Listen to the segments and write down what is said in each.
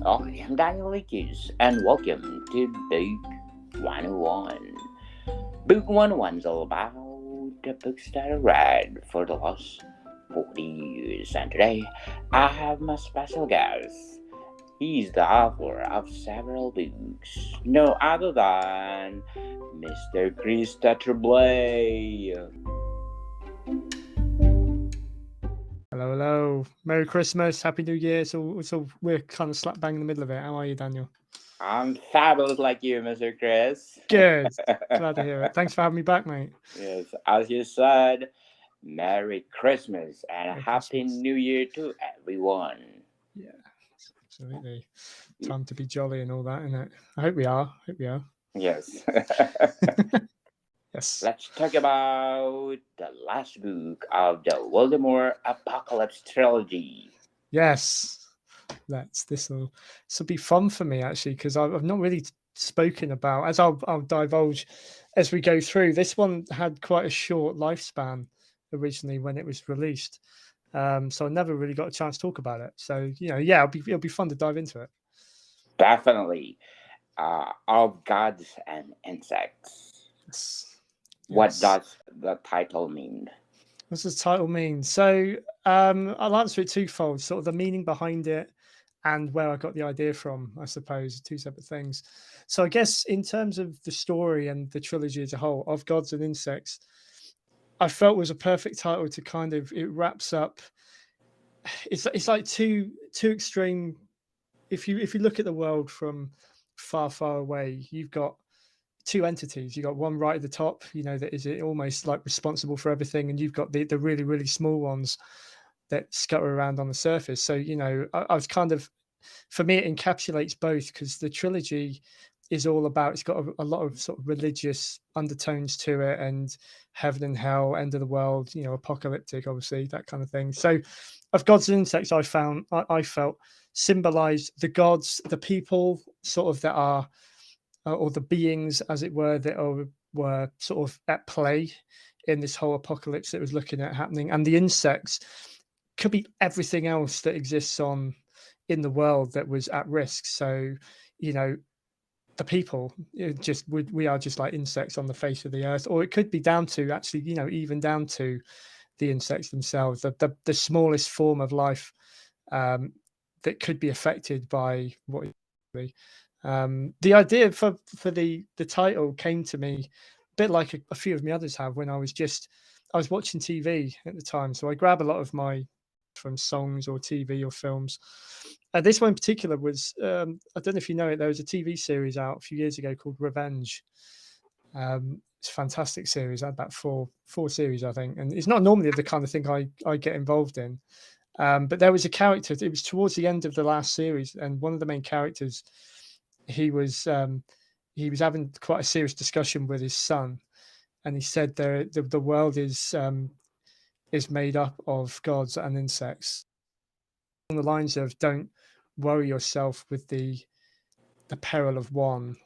I'm Daniel Lakis, and welcome to Book 101. Book 101 is all about the books that I read for the last 40 years, and today I have my special guest. He's the author of several books, no other than Mr. Chris Tetrablay. Hello, hello. Merry Christmas, Happy New Year. So we're kind of slap bang in the middle of it. How are you, Daniel? I'm fabulous like you, Mr. Chris. Good. Glad to hear it. Thanks for having me back, mate. Yes, as you said, Merry Christmas and a Merry Happy Christmas. New Year to everyone. Yeah, absolutely. Time to be jolly and all that, isn't it? I hope we are. Hope we are. Yes. Yes. Let's talk about the last book of the Wildermoor Apocalypse trilogy. Yes. This'll be fun for me actually, because I've not really spoken about, as I'll divulge as we go through. This one had quite a short lifespan originally when it was released. So I never really got a chance to talk about it. So yeah, it'll be fun to dive into it. Definitely. Of Gods and Insects. Yes. What does the title mean? What's the title mean? So I'll answer it twofold: sort of the meaning behind it and where I got the idea from. I suppose two separate things. So I guess in terms of the story and the trilogy as a whole, Of Gods and Insects, I felt was a perfect title to kind of, it wraps up. It's like two extreme. If you look at the world from far away, you've got two entities. You've got one right at the top, that is almost like responsible for everything, and you've got the really small ones that scutter around on the surface. So I was kind of, for me, it encapsulates both, because the trilogy is all about, it's got a lot of sort of religious undertones to it, and heaven and hell, end of the world, apocalyptic, obviously, that kind of thing. So Of Gods and Insects, I felt symbolized the gods, the people sort of that are, or the beings, as it were, that were sort of at play in this whole apocalypse that was looking at happening. And the insects could be everything else that exists in the world that was at risk. So, the people, we are just like insects on the face of the earth, or it could be down to actually, even down to the insects themselves, the smallest form of life that could be affected by what. The idea for the title came to me a bit like a few of my others have, when I was watching TV at the time. So I grab a lot of my from songs or TV or films. This one in particular was, I don't know if you know it, there was a TV series out a few years ago called Revenge. It's a fantastic series. I had about four series, I think, and it's not normally the kind of thing I get involved in. But there was a character, it was towards the end of the last series, and one of the main characters, he was having quite a serious discussion with his son, and he said the world is made up of gods and insects. On the lines of, don't worry yourself with the peril of one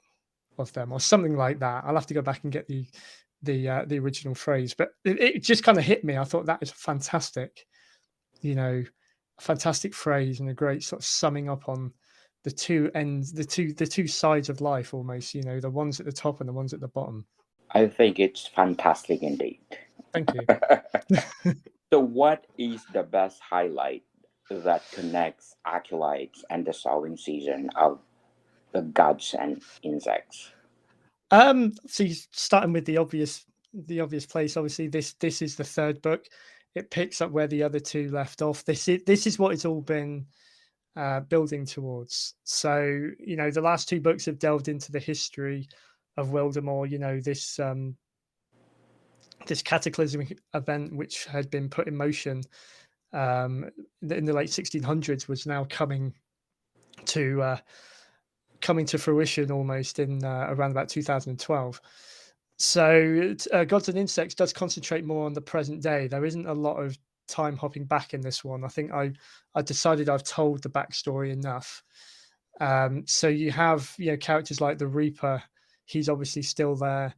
of them, or something like that. I'll have to go back and get the original phrase, but it just kind of hit me. I thought that is fantastic, a fantastic phrase, and a great sort of summing up on the two ends, the two sides of life, almost, the ones at the top and the ones at the bottom. I think it's fantastic indeed. Thank you. So, what is the best highlight that connects acolytes and the sowing season of the Gods and Insects? So starting with the obvious place, obviously this is the third book. It picks up where the other two left off. This is what it's all been building towards. So the last two books have delved into the history of Wildermoor. This cataclysmic event which had been put in motion in the late 1600s was now coming to fruition almost in around about 2012. So Gods and Insects does concentrate more on the present day. There isn't a lot of time hopping back in this one. I think I decided I've told the backstory enough. So you have characters like the Reaper. He's obviously still there.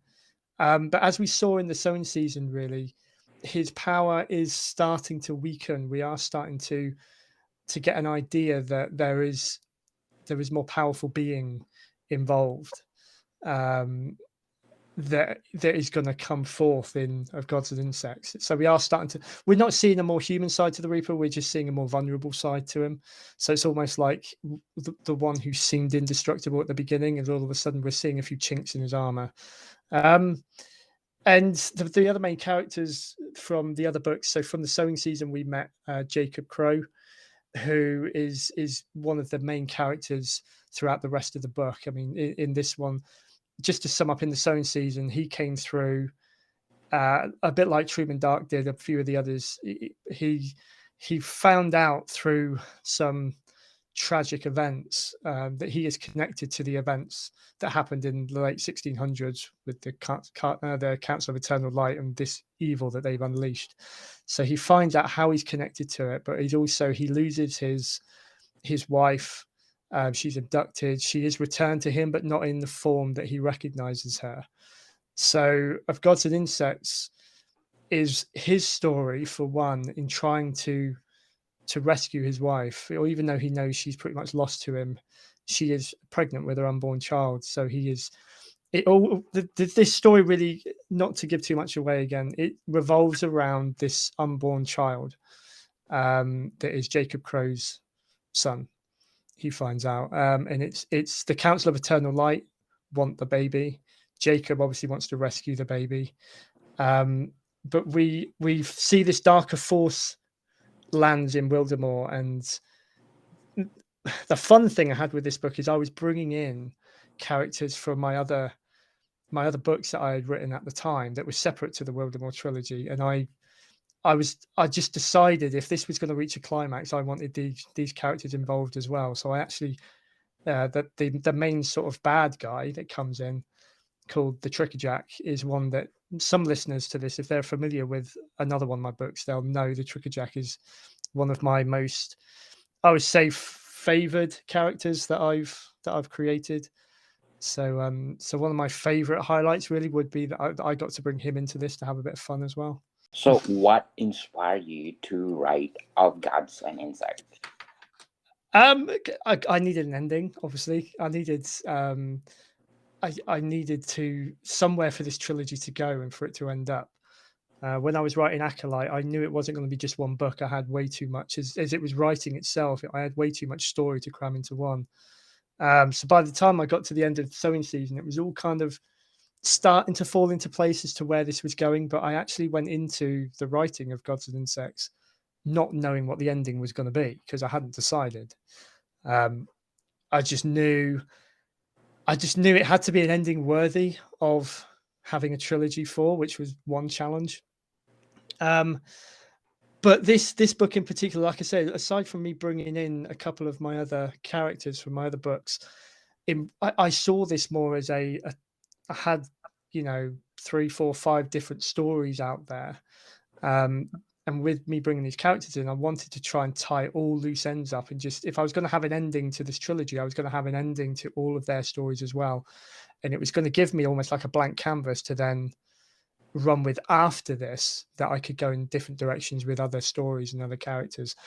But as we saw in the sowing season, really, his power is starting to weaken. We are starting to get an idea that there is there is more powerful being involved, that is going to come forth in Of Gods and Insects. So we are starting to, we're not seeing a more human side to the Reaper, we're just seeing a more vulnerable side to him. So it's almost like the one who seemed indestructible at the beginning, and all of a sudden we're seeing a few chinks in his armor. And the other main characters from the other books, so from the Sowing Season we met Jacob Crow, who is one of the main characters throughout the rest of the book. I mean, in this one, just to sum up, in the Sowing Season, he came through a bit like Truman Dark did, a few of the others. He found out through some tragic events that he is connected to the events that happened in the late 1600s with the Council of Eternal Light and this evil that they've unleashed. So he finds out how he's connected to it, but he loses his wife. She's abducted. She is returned to him, but not in the form that he recognizes her. So Of Gods and Insects is his story, for one, in trying to rescue his wife, or even though he knows she's pretty much lost to him, she is pregnant with her unborn child. So this story really, not to give too much away again, it revolves around this unborn child that is Jacob Crow's son. He finds out, and it's the Council of Eternal Light want the baby. Jacob obviously wants to rescue the baby, but we see this darker force lands in Wildermoor, and the fun thing I had with this book is I was bringing in characters from my other books that I had written at the time that were separate to the Wildermoor trilogy, and I just decided if this was going to reach a climax, I wanted these characters involved as well. So I actually the main sort of bad guy that comes in, called the Trickerjack, is one that some listeners to this, if they're familiar with another one of my books, they'll know the Trickerjack is one of my most, I would say, favored characters that I've created. So one of my favorite highlights really would be that I got to bring him into this to have a bit of fun as well. So what inspired you to write Of Gods and Insects? I needed an ending, obviously. I needed I needed to somewhere for this trilogy to go and for it to end up. When I was writing Acolyte, I knew it wasn't going to be just one book. I had way too much, as it was writing itself. I had way too much story to cram into one. So by the time I got to the end of the Sowing Season, it was all kind of starting to fall into place as to where this was going. But I actually went into the writing of Gods and Insects not knowing what the ending was going to be, because I hadn't decided. I just knew it had to be an ending worthy of having a trilogy for, which was one challenge. But this book in particular, like I said, aside from me bringing in a couple of my other characters from my other books, I saw this more as I had 3, 4, 5 different stories out there. And with me bringing these characters in, I wanted to try and tie all loose ends up, and just, if I was going to have an ending to this trilogy, I was going to have an ending to all of their stories as well. And it was going to give me almost like a blank canvas to then run with after this, that I could go in different directions with other stories and other characters.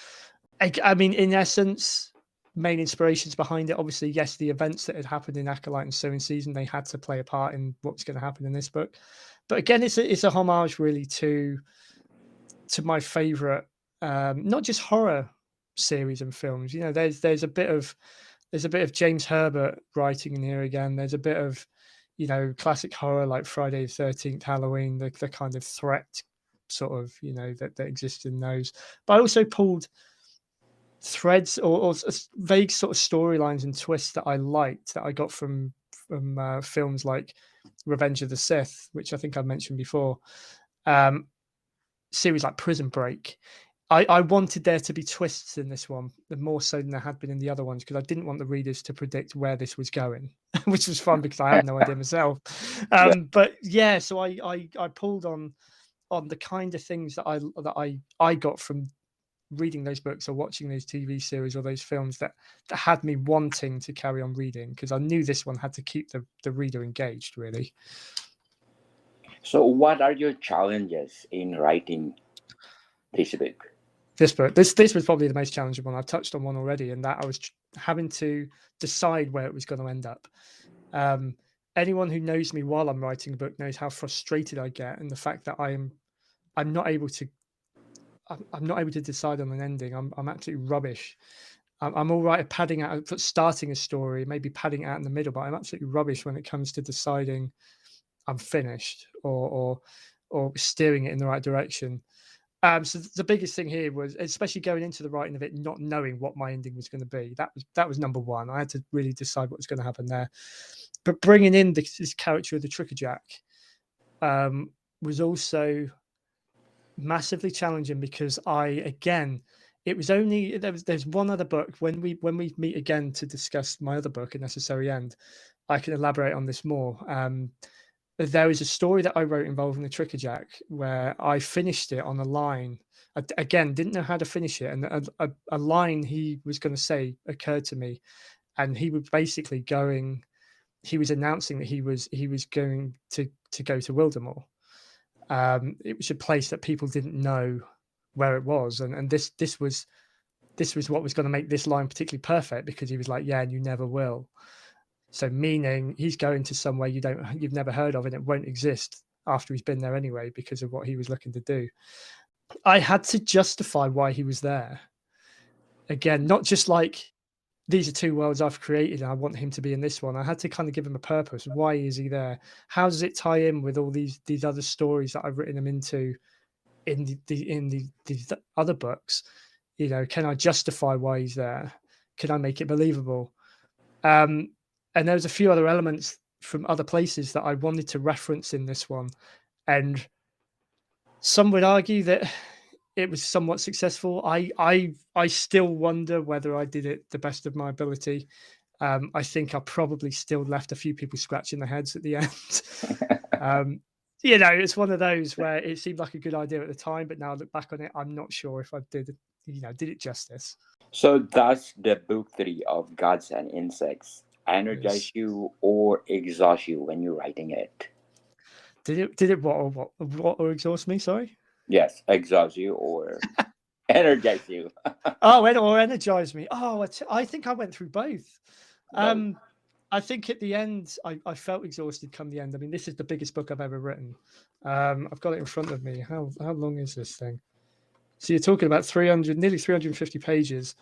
I mean, in essence, main inspirations behind it, obviously, yes, the events that had happened in Acolyte and Sowing Season, they had to play a part in what's going to happen in this book. But again, it's a homage really to my favorite, not just horror series and films. There's a bit of James Herbert writing in here again. There's a bit of classic horror like Friday the 13th, Halloween, the kind of threat sort of that exists in those. But I also pulled threads or vague sort of storylines and twists that I liked, that I got from films like Revenge of the Sith, which I think I mentioned before. Series like Prison Break. I wanted there to be twists in this one, more so than there had been in the other ones, because I didn't want the readers to predict where this was going, which was fun because I had no idea myself. But yeah, so I pulled on the kind of things that I got from reading those books or watching those TV series or those films that had me wanting to carry on reading, because I knew this one had to keep the reader engaged, really. So what are your challenges in writing this book? This book, this was probably the most challenging one. I've touched on one already, and that I was having to decide where it was going to end up. Anyone who knows me while I'm writing a book knows how frustrated I get, and the fact that I'm not able to decide on an ending. I'm absolutely rubbish. I'm all right at padding out, starting a story, maybe padding it out in the middle, but I'm absolutely rubbish when it comes to deciding I'm finished or steering it in the right direction. So the biggest thing here was, especially going into the writing of it, not knowing what my ending was going to be. That was number one. I had to really decide what was going to happen there. But bringing in this character of the Trickerjack was also massively challenging, because it was only there's one other book. When we meet again to discuss my other book, A Necessary End, I can elaborate on this more. There was a story that I wrote involving the Trickerjack where I finished it on a line. Again, didn't know how to finish it, and a line he was going to say occurred to me, and he was basically he was announcing that he was going to go to Wildermoor. It was a place that people didn't know where it was, and this was what was going to make this line particularly perfect, because he was like, yeah, and you never will. So meaning he's going to somewhere you've never heard of, and it won't exist after he's been there anyway, because of what he was looking to do. I had to justify why he was there. Again, not just like, these are two worlds I've created and I want him to be in this one. I had to kind of give him a purpose. Why is he there? How does it tie in with all these other stories that I've written him into in these other books? You know, can I justify why he's there? Can I make it believable? And there was a few other elements from other places that I wanted to reference in this one, and some would argue that it was somewhat successful. I still wonder whether I did it the best of my ability. I think I probably still left a few people scratching their heads at the end. You know, it's one of those where it seemed like a good idea at the time, but now I look back on it, I'm not sure if I did it justice. So does the book 3 of Gods and Insects energize you or exhaust you when you're writing it? Did it what or exhaust me? Sorry. Yes, exhaust you or energize you. Or energize me. I think I went through both. I think at the end, I felt exhausted come the end. I mean, this is the biggest book I've ever written. I've got it in front of me. How long is this thing? So you're talking about nearly 350 pages.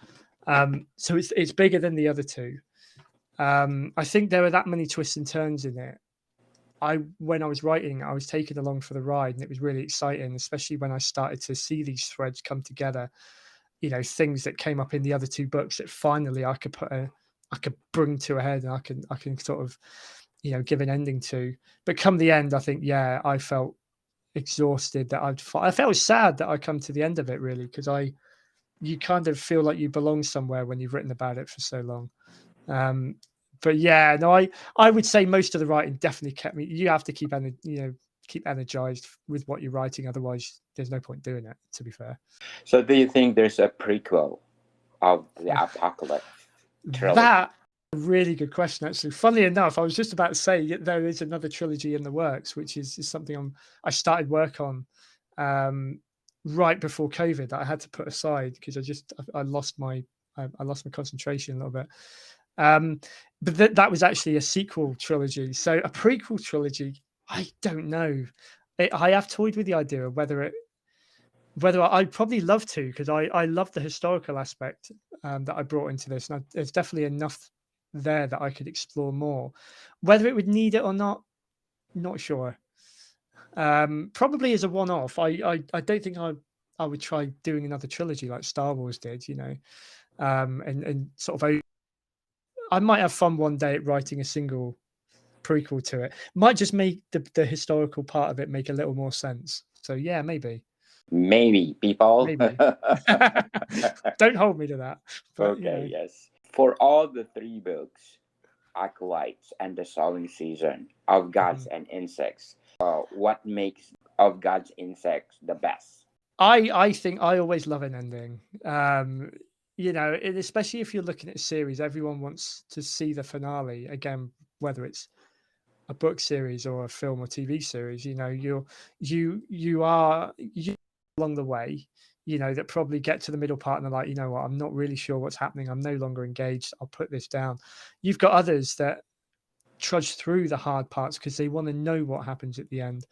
So it's bigger than the other two. I think there are that many twists and turns in it. When I was writing, I was taken along for the ride, and it was really exciting, especially when I started to see these threads come together. You know, things that came up in the other two books that finally I could bring to a head, and I can sort of, you know, give an ending to. But come the end, I think, yeah, I felt exhausted. I felt sad that I come to the end of it, really, because you kind of feel like you belong somewhere when you've written about it for so long. But yeah, no, I would say most of the writing definitely kept me. You have to keep energized with what you're writing, otherwise there's no point doing it, to be fair. So do you think there's a prequel of the Apocalypse trilogy? That a really good question, actually. Funnily enough, I was just about to say there is another trilogy in the works, which is something I started work on right before COVID that I had to put aside because I lost my concentration a little bit. But that was actually a sequel trilogy. So a prequel trilogy, I don't know. I have toyed with the idea of whether I'd probably love to, because I love the historical aspect that I brought into this. And there's definitely enough there that I could explore more. Whether it would need it or not sure. Probably as a one-off. I don't think I would try doing another trilogy like Star Wars did, you know, and sort of. I might have fun one day at writing a single prequel to it. Might just make the historical part of it make a little more sense. So yeah, maybe. Maybe, people. Maybe. Don't hold me to that. But, okay, you know. Yes. For all the 3 books, Acolytes and the Sowing Season, of Gods and Insects, what makes of Gods Insects the best? I think I always love an ending. You know, especially if you're looking at a series, everyone wants to see the finale again, whether it's a book series or a film or TV series. You know, you along the way, that probably get to the middle part and they're like, you know what, I'm not really sure what's happening. I'm no longer engaged. I'll put this down. You've got others that trudge through the hard parts because they want to know what happens at the end.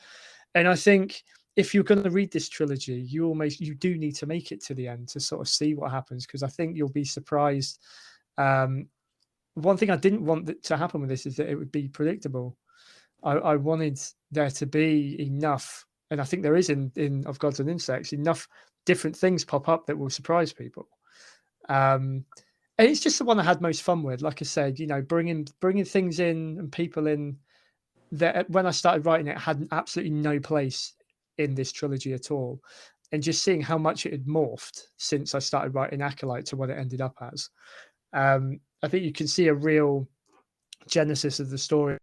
And I think if you're going to read this trilogy, you do need to make it to the end to sort of see what happens, because I think you'll be surprised. One thing I didn't want to happen with this is that it would be predictable. I wanted there to be enough, and I think there is in Of Gods and Insects, enough different things pop up that will surprise people. And it's just the one I had most fun with. Like I said, bringing things in and people in that when I started writing it had absolutely no place in this trilogy at all. And just seeing how much it had morphed since I started writing Acolyte to what it ended up as. I think you can see a real genesis of the story.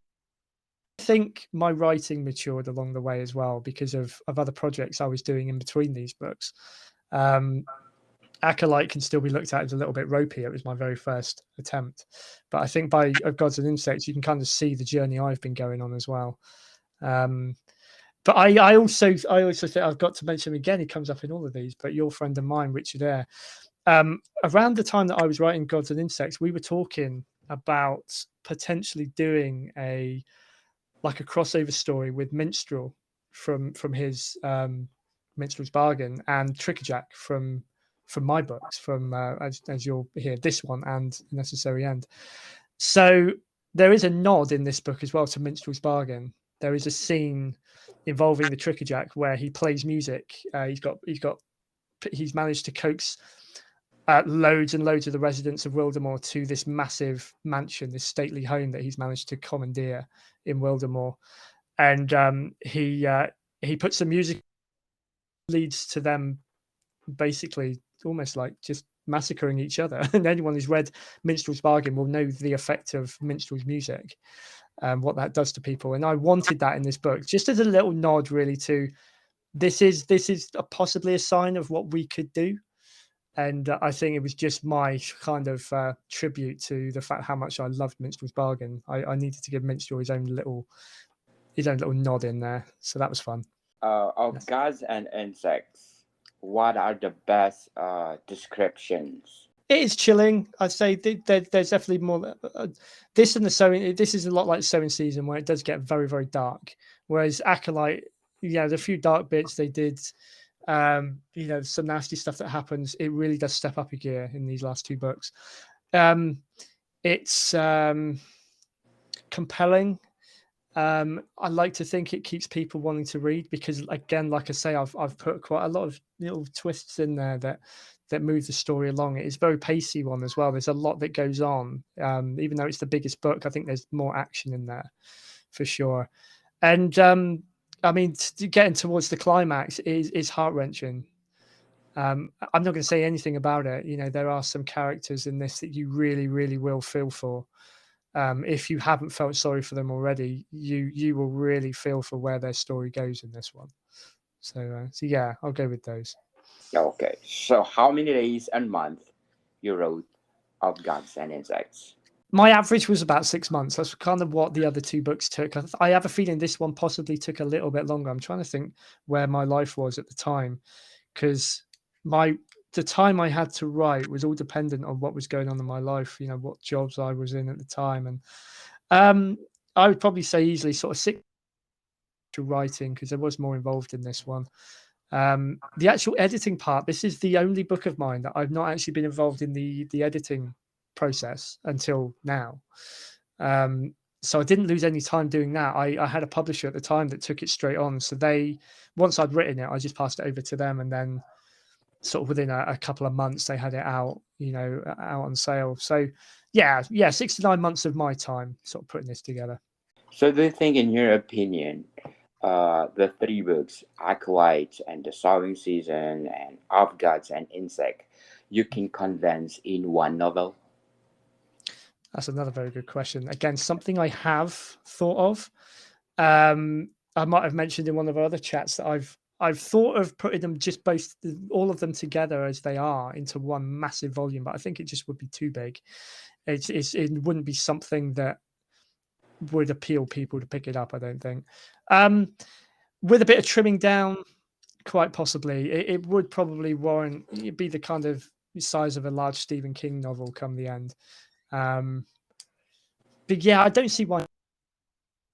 I think my writing matured along the way as well because of other projects I was doing in between these books. Acolyte can still be looked at as a little bit ropey. It was my very first attempt. But I think by Of Gods and Insects, you can kind of see the journey I've been going on as well. But I also think I've got to mention again, he comes up in all of these, but your friend of mine, Richard Eyre. Around the time that I was writing Gods and Insects, we were talking about potentially doing a crossover story with Minstrel from his Minstrel's Bargain and Trickerjack from my books, from as you'll hear, this one and Necessary End. So there is a nod in this book as well to Minstrel's Bargain. There is a scene involving the Trickerjack where he plays music. He's managed to coax loads and loads of the residents of Wildermoor to this massive mansion, this stately home that he's managed to commandeer in Wildermoor, and he puts some music, leads to them basically almost like just massacring each other. And anyone who's read Minstrel's Bargain will know the effect of Minstrel's music, what that does to people. And I wanted that in this book, just as a little nod, really, to this is possibly a sign of what we could do. And I think it was just my kind of tribute to the fact how much I loved Minstrel's Bargain. I needed to give Minstrel his own little nod in there, so that was fun. Of Gods and Insects, what are the best descriptions? It is chilling. I'd say there's definitely more. This and the sowing. This is a lot like Sowing Season, where it does get very, very dark. Whereas Acolyte, there's a few dark bits they did. Some nasty stuff that happens. It really does step up a gear in these last two books. It's compelling. I like to think it keeps people wanting to read because, again, like I say, I've put quite a lot of little twists in there that move the story along. It's a very pacey one as well. There's a lot that goes on. Even though it's the biggest book, I think there's more action in there for sure. And I mean, getting towards the climax is heart-wrenching. I'm not going to say anything about it. There are some characters in this that you really, really will feel for. If you haven't felt sorry for them already, you will really feel for where their story goes in this one. So yeah, I'll go with those. Okay, so how many days and month you wrote Of Gods and Insects? My average was about 6 months. That's kind of what the other two books took. I have a feeling this one possibly took a little bit longer. I'm trying to think where my life was at the time, because the time I had to write was all dependent on what was going on in my life, what jobs I was in at the time. And I would probably say easily sort of 6 to writing, because there was more involved in this one. The actual editing part, this is the only book of mine that I've not actually been involved in the editing process until now. So I didn't lose any time doing that. I had a publisher at the time that took it straight on. So once I'd written it, I just passed it over to them, and then sort of within a couple of months they had it out on sale. So yeah 6 to 9 months of my time sort of putting this together. So do you think, in your opinion, the 3 books, Acolyte and The Sowing Season and Of Gods and Insect, you can condense in one novel? That's another very good question. Again, something I have thought of. I might have mentioned in one of our other chats that I've thought of putting them all of them together as they are into one massive volume, but I think it just would be too big. It wouldn't be something that would appeal people to pick it up, I don't think. With a bit of trimming down, quite possibly. It would probably warrant. It'd be the kind of size of a large Stephen King novel come the end. But yeah, I don't see why.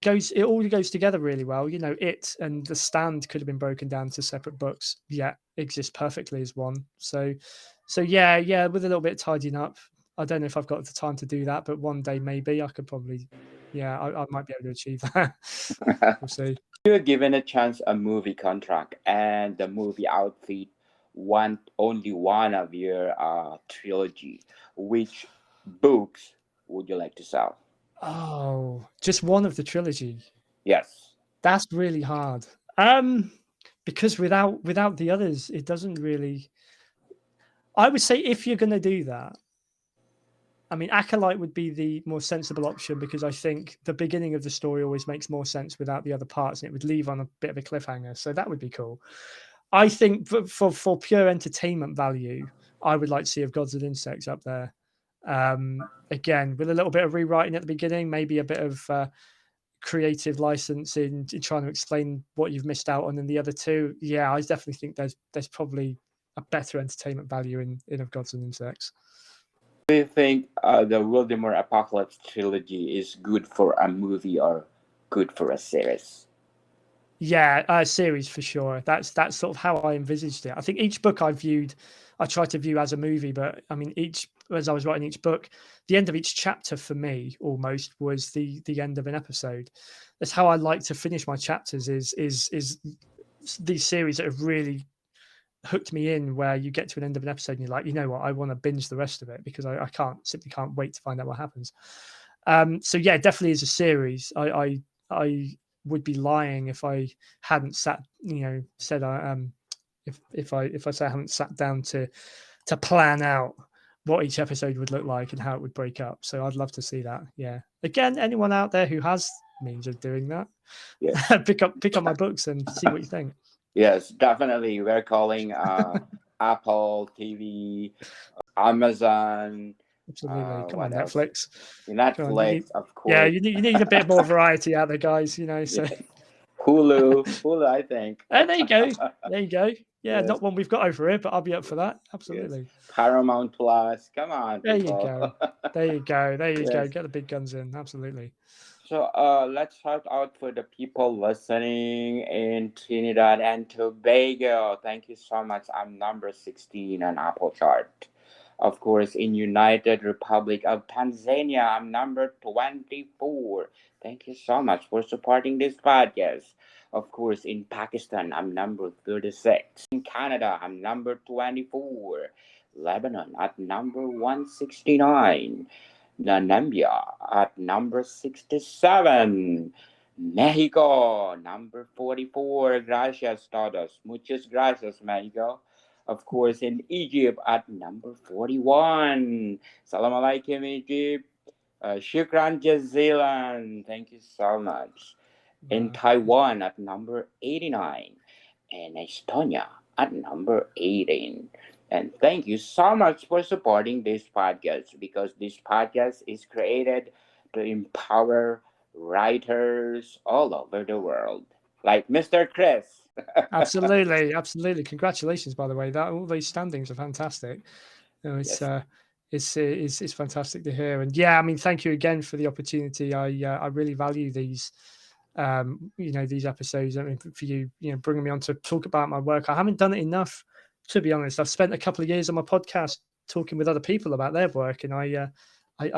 It all goes together really well. You know, it and The Stand could have been broken down to separate books, yet exist perfectly as one. So yeah, with a little bit of tidying up. I don't know if I've got the time to do that, but one day maybe I could probably, I might be able to achieve that. We'll see. You were given a chance a movie contract and the movie outfit only one of your trilogy. Which books would you like to sell? Oh, just one of the trilogy. Yes. That's really hard. Because without the others, it doesn't really. I would say if you're going to do that, I mean, Acolyte would be the more sensible option because I think the beginning of the story always makes more sense without the other parts, and it would leave on a bit of a cliffhanger. So that would be cool. I think for pure entertainment value, I would like to see Of Gods and Insects up there. Again, with a little bit of rewriting at the beginning, maybe a bit of creative license in trying to explain what you've missed out on in the other two. Yeah, I definitely think there's probably a better entertainment value in Of Gods and Insects. Do you think the Wildermoor Apocalypse trilogy is good for a movie or good for a series? Yeah, a series for sure. That's sort of how I envisaged it. I think each book I tried to view as a movie, but I mean, as I was writing each book, the end of each chapter for me almost was the end of an episode. That's how I like to finish my chapters. Is these series that have really hooked me in, where you get to an end of an episode and you're like, you know what, I want to binge the rest of it because I simply can't wait to find out what happens. So yeah, definitely as a series, I would be lying if I hadn't said if I say I haven't sat down to plan out what each episode would look like and how it would break up. So I'd love to see that. Yeah. Again, anyone out there who has means of doing that, Yes. pick up my books and see what you think. Yes, definitely. We're calling Apple TV, Amazon. Absolutely. Come on, What else? Netflix. Netflix, of course. Yeah, you need a bit more variety out there, guys. You know, so Yes. Hulu, I think. there you go. There you go. Yeah, Yes. not one we've got over here, but I'll be up for that. Absolutely. Yes. Paramount Plus. Come on, There people. you go. There you go. There you Yes. go. Get the big guns in. Absolutely. So let's shout out for the people listening in Trinidad and Tobago. Thank you so much. I'm number 16 on Apple chart. Of course, in United Republic of Tanzania, I'm number 24. Thank you so much for supporting this podcast. Of course, in Pakistan, I'm number 36. In Canada, I'm number 24. Lebanon at number 169. Namibia at number 67. Mexico, number 44. Gracias todos. Muchas gracias, Mexico. Of course, in Egypt at number 41. Salam alaikum, Egypt. Shukran jazilan. Thank you so much. In Taiwan at number 89. And Estonia at number 18. And thank you so much for supporting this podcast, because this podcast is created to empower writers all over the world, like Mr. Chris. Absolutely. Congratulations, by the way. All these standings are fantastic. You know, it's fantastic to hear. And yeah, I mean, thank you again for the opportunity. I really value these. These episodes. I mean, for you bringing me on to talk about my work. I haven't done it enough, to be honest. I've spent a couple of years on my podcast talking with other people about their work, and I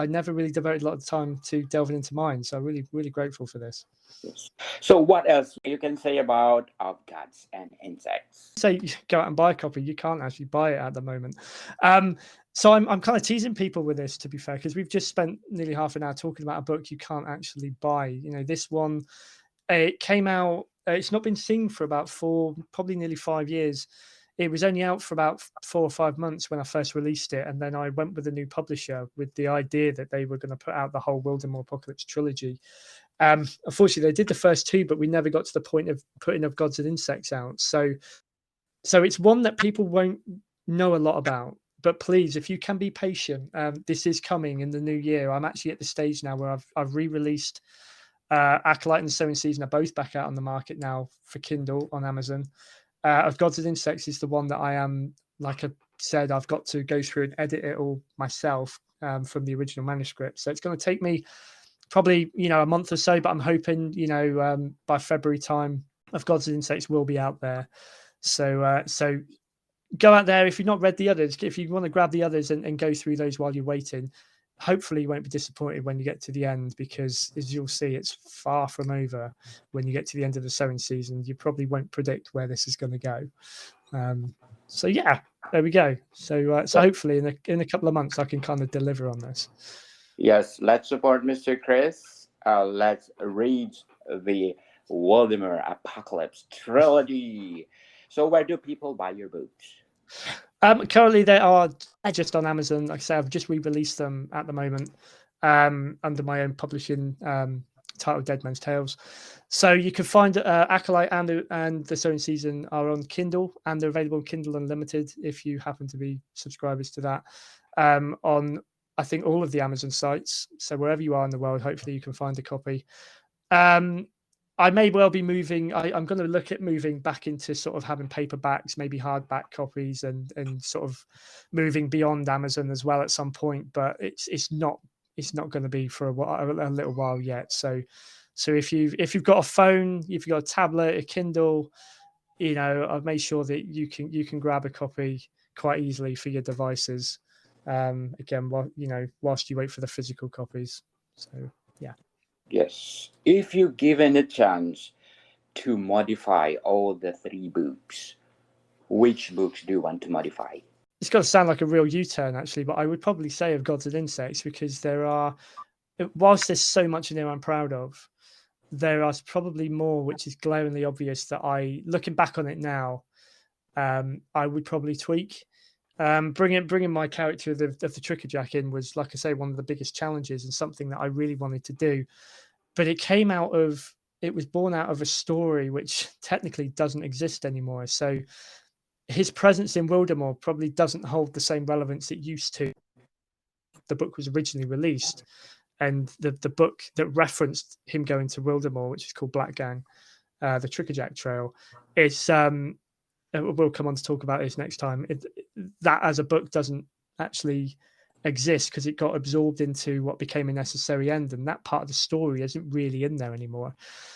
never really devoted a lot of time to delving into mine. So I'm really grateful for this. Yes. So what else you can say about Of Gods and Insects? Say go out and buy a copy. You can't actually buy it at the moment. So I'm kind of teasing people with this, to be fair, because we've just spent nearly half an hour talking about a book you can't actually buy. This one, it came out. It's not been seen for about probably nearly 5 years. It was only out for about 4 or 5 months when I first released it, and then I went with a new publisher with the idea that they were going to put out the whole Wildermoor Apocalypse trilogy. Unfortunately, they did the first 2, but we never got to the point of putting Of Gods and Insects out. So it's one that people won't know a lot about. But please, if you can be patient, this is coming in the new year. I'm actually at the stage now where I've re-released Acolyte and the Sowing Season are both back out on the market now for Kindle on Amazon. of Gods and Insects is the one that I am, like I said, I've got to go through and edit it all myself from the original manuscript. So it's going to take me probably, a month or so, but I'm hoping, by February time, of Gods and Insects will be out there. So go out there. If you've not read the others, if you want to grab the others and go through those while you're waiting, hopefully you won't be disappointed when you get to the end, because as you'll see, it's far from over. When you get to the end of the sowing season, you probably won't predict where this is going to go. So yeah, there we go. So hopefully in a couple of months I can kind of deliver on this. Yes, let's support Mr. Chris. Let's read the Wildermoor Apocalypse trilogy. So where do people buy your books? Currently they are just on Amazon. Like I say, I've just re-released them at the moment under my own publishing title, Dead Man's Tales. So you can find Acolyte and the Sowing Season are on Kindle, and they're available on Kindle Unlimited if you happen to be subscribers to that, on I think all of the Amazon sites. So wherever you are in the world, hopefully you can find a copy. I may well be moving. I'm going to look at moving back into sort of having paperbacks, maybe hardback copies, and sort of moving beyond Amazon as well at some point. But it's not going to be for a little while yet. So if you've got a phone, if you've got a tablet, a Kindle, I've made sure that you can grab a copy quite easily for your devices. Again, whilst you wait for the physical copies. So yeah. Yes, if you're given a chance to modify all the 3 books, which books do you want to modify? It's going to sound like a real U-turn, actually, but I would probably say of Gods and Insects, because whilst there's so much in there I'm proud of, there are probably more which is glaringly obvious that looking back on it now, I would probably tweak. Bringing my character of the Trickerjack in was, like I say, one of the biggest challenges and something that I really wanted to do. But it was born out of a story which technically doesn't exist anymore. So his presence in Wildermoor probably doesn't hold the same relevance it used to. The book was originally released, and the book that referenced him going to Wildermoor, which is called Black Gang, the Trickerjack Trail, it's we'll come on to talk about this next time. That as a book doesn't actually exist because it got absorbed into what became a necessary end, and that part of the story isn't really in there anymore.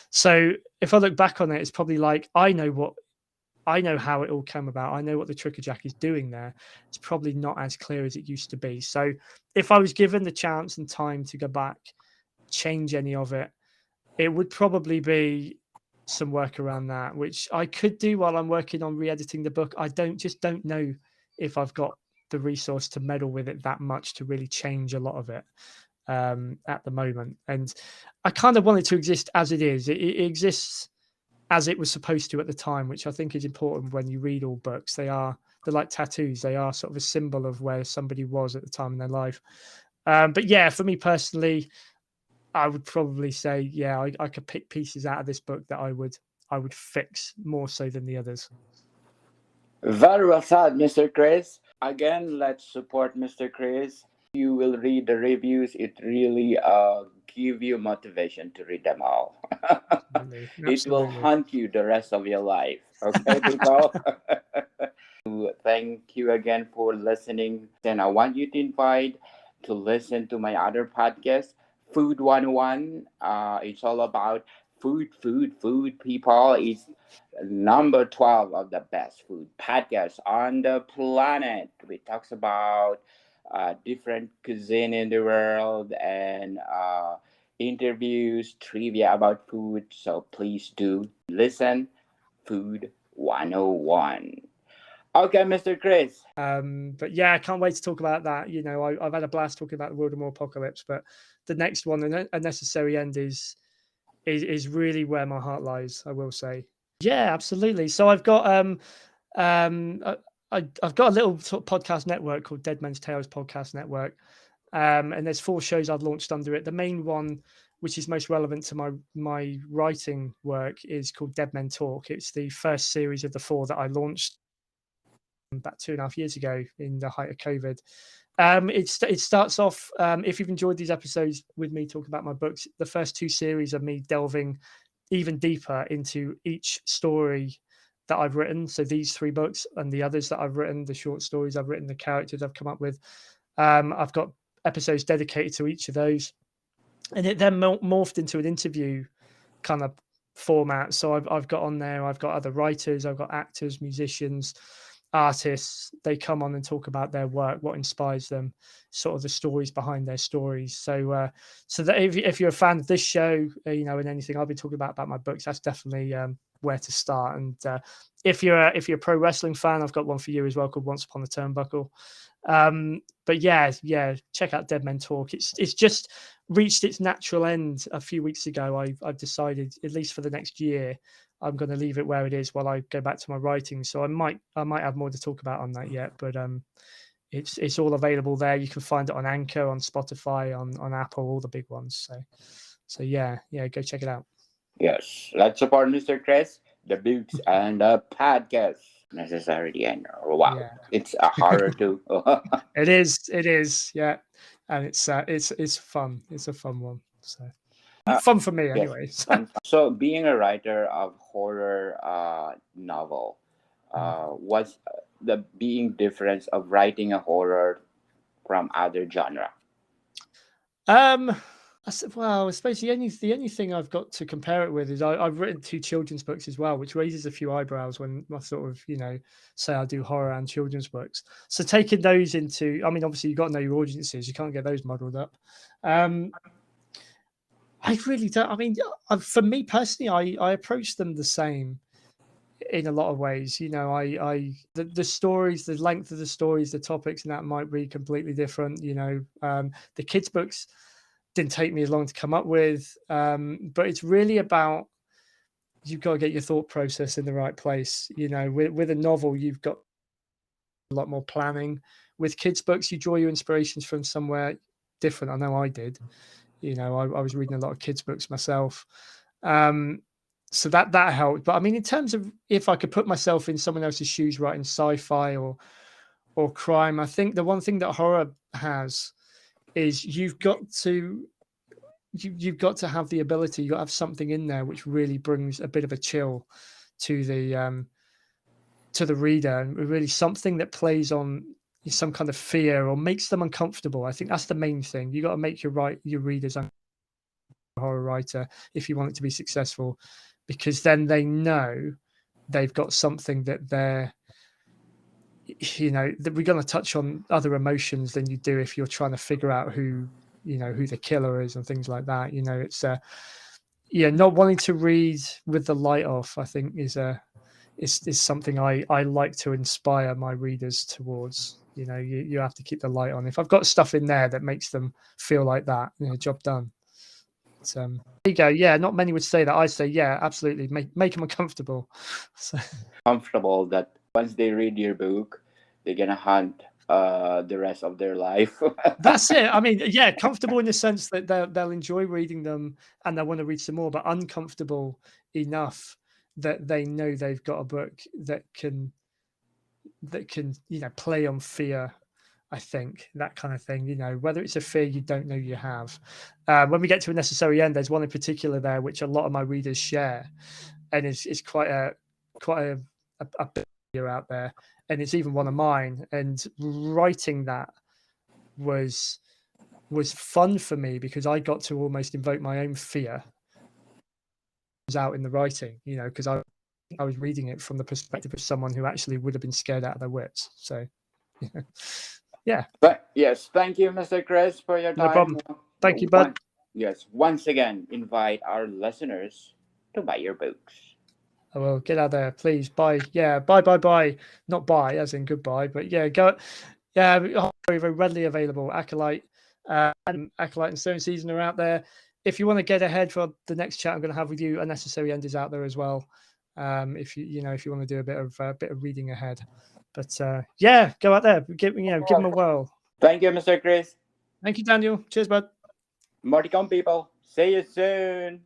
So if I look back on it, it's probably like I know how it all came about. I know what the Trickerjack is doing there. It's probably not as clear as it used to be. So if I was given the chance and time to go back, change any of it, it would probably be some work around that, which I could do while I'm working on re-editing the book. I don't know if I've got the resource to meddle with it that much to really change a lot of it at the moment. And I kind of want it to exist as it is. It exists as it was supposed to at the time, which I think is important when you read all books. They're like tattoos. They are sort of a symbol of where somebody was at the time in their life. But yeah, for me personally, I would probably say, yeah, I could pick pieces out of this book that I would fix more so than the others. Very well said, Mr. Chris. Again, let's support Mr. Chris. You will read the reviews. It really give you motivation to read them all. Absolutely. It will haunt you the rest of your life. Okay, people? Thank you again for listening. And I want you to invite to listen to my other podcast, Food 101. It's all about food, people. It's number 12 of the best food podcasts on the planet. We talks about different cuisine in the world and interviews, trivia about food. So please do listen. Food 101. Okay, Mr. Chris. But yeah, I can't wait to talk about that. I've had a blast talking about the Wildermoor Apocalypse, but the next one, A Necessary End, is really where my heart lies, I will say. Yeah, absolutely. So I've got I've got a little sort of podcast network called Dead Man's Tales Podcast Network, and there's 4 shows I've launched under it. The main one, which is most relevant to my writing work, is called Dead Men Talk. It's the first series of the 4 that I launched about 2.5 years ago in the height of COVID. It starts off, if you've enjoyed these episodes with me talking about my books, the first 2 series of me delving even deeper into each story that I've written. So these 3 books and the others that I've written, the short stories I've written, the characters I've come up with, I've got episodes dedicated to each of those, and it then morphed into an interview kind of format. So I've got on there, I've got other writers, I've got actors, musicians, artists. They come on and talk about their work, what inspires them, sort of the stories behind their stories. So so that if you're a fan of this show, you know, and anything I'll be talking about my books, that's definitely where to start. And if you're a pro wrestling fan, I've got one for you as well called Once Upon a Turnbuckle. But yeah, check out Dead Men Talk. It's just reached its natural end a few weeks ago. I've decided, at least for the next year, I'm going to leave it where it is while I go back to my writing. So I might have more to talk about on that yet, but it's all available there. You can find it on Anchor, on Spotify, on Apple, all the big ones. So yeah, go check it out. Yes, let's support Mr. Chris, the books and the podcast. Necessarily, and wow, yeah. It's a horror too. It is, yeah, and it's fun. It's a fun one. So fun for me, anyway. Yes, fun. So, being a writer of horror novel, what's the being difference of writing a horror from other genre? Well, I suppose the only thing I've got to compare it with is I've written 2 children's books as well, which raises a few eyebrows when I sort of, you know, say I do horror and children's books. So taking those into, I mean, obviously you've got to know your audiences. You can't get those muddled up. I really don't. I mean, for me personally, I approach them the same in a lot of ways. You know, the stories, the length of the stories, the topics, and that might be completely different. You know, the kids' books didn't take me as long to come up with, but it's really about, you've got to get your thought process in the right place. You know, with a novel, you've got a lot more planning. With kids' books, you draw your inspirations from somewhere different. I know I did. You know, I was reading a lot of kids' books myself, so that helped. But I mean, in terms of if I could put myself in someone else's shoes writing sci-fi or crime, I think the one thing that horror has is you've got to have the ability, you've got to have something in there which really brings a bit of a chill to the reader, and really something that plays on some kind of fear or makes them uncomfortable. I think that's the main thing. You got to make your readers a horror writer if you want it to be successful, because then they know they've got something that they're, you know, that we're going to touch on other emotions than you do if you're trying to figure out who the killer is and things like that. You know, it's not wanting to read with the light off, I think is something I like to inspire my readers towards. You know, you have to keep the light on. If I've got stuff in there that makes them feel like that, you know, job done. There you go. Yeah, not many would say that. I say, yeah, absolutely. Make them uncomfortable. So. Comfortable that once they read your book, they're gonna hunt the rest of their life. That's it. I mean, yeah, comfortable in the sense that they'll enjoy reading them and they'll want to read some more, but uncomfortable enough that they know they've got a book that can you know, play on fear. I think that kind of thing, you know, whether it's a fear you don't know you have. When we get to A Necessary End, there's one in particular there which a lot of my readers share, and it's quite a bit out there, and it's even one of mine. And writing that was fun for me because I got to almost invoke my own fear out in the writing, you know, because I was reading it from the perspective of someone who actually would have been scared out of their wits. So, you know. Yeah. But yes, thank you, Mr. Chris, for your time. No problem. Thank you, bud. Yes, once again, invite our listeners to buy your books. I will. Get out there, please. Buy. Yeah, buy. Not buy, as in goodbye, but yeah, go. Yeah, very, very readily available. Acolyte and Stone Season are out there. If you want to get ahead for the next chat I'm going to have with you, A Necessary End is out there as well. If you want to do a bit of reading ahead. But yeah, go out there. Give them a whirl. Thank you, Mr. Chris. Thank you, Daniel. Cheers, bud. More to come, people. See you soon.